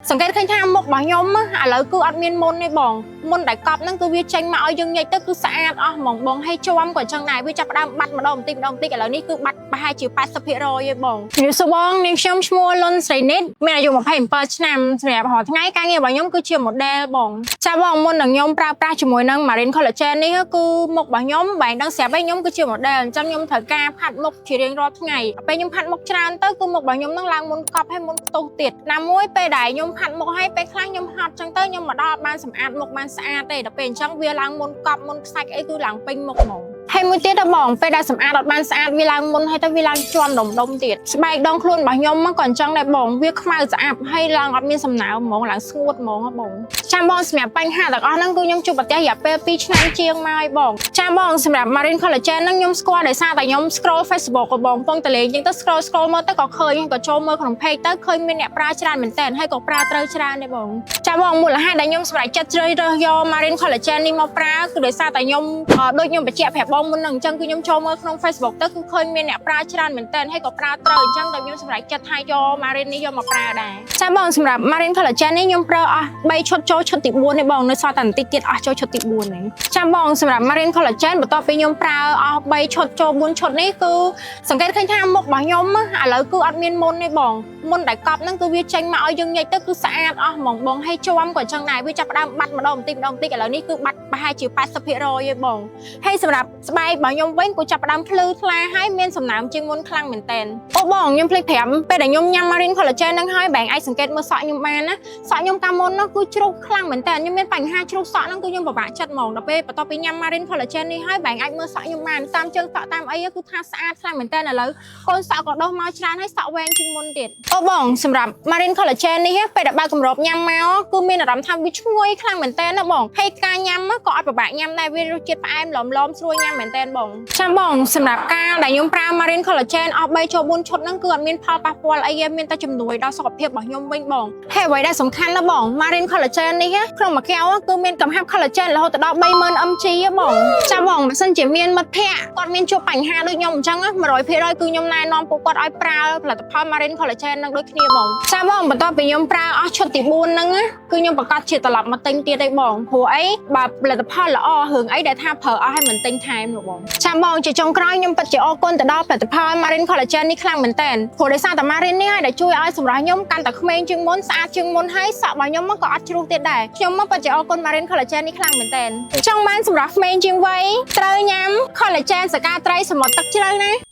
សង្កេតឃើញថាមុខរបស់ខ្ញុំឥឡូវគឺអត់មានមុនទេបងមុនដែលកប់ហ្នឹងគឺវាចេញមកឲ្យយើងញែកទៅគឺស្អាតអស់ហ្មងបងហើយជាប់ក៏ចឹងដែរវាចាប់ផ្ដើមបាត់ម្ដងបន្តិចម្ដងបន្តិចឥឡូវនេះគឺបាត់ប្រហែលជា 80% ទេបងជំរាបសួរបងនាងខ្ញុំឈ្មោះលុនស្រីនិតមានអាយុ27ឆ្នាំសម្រាប់រាល់ថ្ងៃការងាររបស់ខ្ញុំគឺជា model បងចាបងមុននឹងខ្ញុំប្រើប្រាស់ជាមួយនឹង Marine Collagen នេះគឺមុខរបស់ខ្ញុំបែរដឹងស្រាប់ហើយខ្ញុំគឺជា model អញ្ចឹងខ្ញុំត្រូវការផាត់មុខជារៀងរាល់ថ្ងៃពេលខ្ញុំផាត់មុខច្រើនទៅគឺមុខរបស់ខ្ញុំនឹងឡើងមុនកប់ហើយមុនផ្ទុះទៀតណាមួយពេលដែលខ្ញុំផាត់មុខហើយពេលខ្លះខ្ញុំហត់ចឹងទៅខ្ញុំមកដល់បានសម្អាតមុខបានស្អាតទេដល់ពេលអញ្ចឹងវាឡើងមុនកប់មុនខ្សាច់អីគឺឡើងពេញមុខហ្មងហើយមួយទៀតដល់បងពេលដែលសម្អាតអត់បានស្អាតវាឡើងមុនហើយទៅវាឡើងជាន់ដុំទៀតស្បែកដងខ្លួនរបស់ខ្ញុំក៏អញ្ចឹងដែរបងវាខ្មៅស្អាប់ហើយឡើងអត់មានសំណើមហ្មងឡើងស្ងួតហ្មងបងចាំបងសម្រាប់បញ្ហាទាំងអស់ហ្នឹងគឺខ្ញុំជួបប្រទះរយៈពេល2ឆ្នាំជាងមកហើយបងចាំបងសម្រាប់ Marine Collagen ហ្នឹងខ្ញុំស្គាល់ដោយសារតែខ្ញុំ scroll Facebook ក៏បងពងតលេងអញ្ចឹងទៅ scroll មើលទៅក៏ឃើញក៏ចូលមើលក្នុង page ទៅឃើញមានអ្នកប្រើច្រើនមែនតើហើយក៏ប្រើត្រូវច្រើនដែរបងចាំបងមូលហេតុដែលខ្ញុំសម្រេចចិត្តជ្រើសរើសយក Marine Collagen នេះមកប្រើគឺដោយសារតែខ្ញុំដូចខ្ញុំបញ្ជាក់ប្រាប់បងមុនហ្នឹងអញ្ចឹងគឺខ្ញុំចូលមើលក្នុង Facebook ទៅគឺឃើញមានអ្នកប្រើច្រើនមែនតើហើយក៏ប្រើត្រូវអញ្ចឹងដល់ខ្ញុំសម្រេចចិត្តថាយក Marine នេះយកមកប្រើដែរចាំបងសម្រាប់ Marine Collagen នេះខ្ញុំប្រើអស់3ឈុតចូលឈុតទី4ទេបងនៅសល់តែបន្តិចទៀតអស់ចូលឈុតទី4ហ្នឹងចាំបងសម្រាប់ Marine Collagen បន្ទាប់ពីខ្ញុំប្រើអស់3ឈុតចូល4ឈុតនេះគឺសង្កេតឃើញថាមុខរបស់ខ្ញុំឥឡូវគឺអត់មានមុនទេបងមុនដែលកប់ហ្នឹងគឺវាចេញមកឲ្យយើងញែកទៅគឺស្អាតអស់ហ្មងបងហើយជាប់ក៏ចឹងដែរវាចាប់ផ្ដើមបាត់ម្ដងបន្តិចម្ដងបន្តិចឥឡូវនេះគឺបាត់ប្រហែលជា 80% ទេបងហើយសម្រាប់ស្បែករបស់ខ្ញុំវិញក៏ចាប់ផ្ដើមភ្លឺថ្លាហើយមានសំណើមជាងមុនខ្លាំងមែនតើអូបងខ្ញុំភ្លេចប្រាប់ពេលដែលខ្ញុំញ៉ាំ Marine Collagen ហ្នឹងហើយបែងអាចសង្កេតមើលសក់ខ្ញុំបានណាសក់ខ្ញុំកាលមុននោះគឺជ្រុះខ្លាំងមែនតើខ្ញុំមានបញ្ហាជ្រុះសក់ហ្នឹងគឺខ្ញុំពិបាកចិត្តហ្មងដល់ពេលបន្ទាប់ពីញ៉ាំ Marine Collagen នេះហើយបែងអាចមើលសក់ខ្ញុំបានតាមជើងសក់តាមអីគឺថាស្អាតខ្លាំងមែនតើឥឡូវកូនសក់ក៏ដុះមកច្រើនហើយសក់វែងជាងមុនទៀតអូបងសម្រាប់ Marine Collagen នេះពេលដែលបើកគម្របញ៉ាំមកគឺមានអារម្មណ៍ថាវាឈ្ងុយខ្លាំងមែនតើណាបងហើយការញ៉ាំក៏អត់ពិបាកញ៉ាំដែរវារសជាតិផ្អែមឡមស្រួលញ៉ាំមែនតើបងចាំបងសម្រាប់ការដែលខ្ញុំប្រើ Marine Collagen អស់3ចូល4ឈុតហ្នឹងគឺអត់មានផលប៉ះពាល់អីទេមានតែជំនួយដល់សុខភាពរបស់ខ្ញុំវិញបងហើយអ្វីដែលសំខាន់ណាបង Marine Collagen នេះក្នុងមួយកែវគឺមានកំហាប់ Collagen រហូតដល់ 30,000 mg បងចាំបងបើសិនជាមានមិត្តភ័ក្តិគាត់មានជួបបញ្ហាដូចខ្ញុំអញ្ចឹង 100% គឺខ្ញុំណែនាំពួកគាត់ឲ្យប្រើផលិតផល Marine Collagen នឹងដូចគ្នាបងចាំបងបន្ទាប់ពីខ្ញុំប្រើអស់ឈុតទី4ហ្នឹងគឺខ្ញុំប្រកាសជាត្រឡប់មកទិញទៀតឯងបងព្រោះអីបើផលិតផលល្អរឿងអីដែលថាប្រើអស់ឲ្យមិនទិញថែមនោះបងចាំបងជាចុងក្រោយខ្ញុំពិតជាអរគុណទៅដល់ផលិតផល Marine Collagen នេះខ្លាំងមែនតើព្រោះដោយសារតែ Marine នេះហើយដែលជួយឲ្យសម្រស់ខ្ញុំកាន់តែក្មេងជាងមុនស្អាតជាងមុនហើយសក់របស់ខ្ញុំក៏អត់ជ្រុះទៀតដែរខ្ញុំពិតជាអរគុណ Marine Collagen នេះខ្លាំងមែនតើចង់បានសម្រស់ក្មេងជាងវ័យត្រូវញ៉ាំ Collagen សកាត្រីសមុទ្រទឹកជ្រៅណា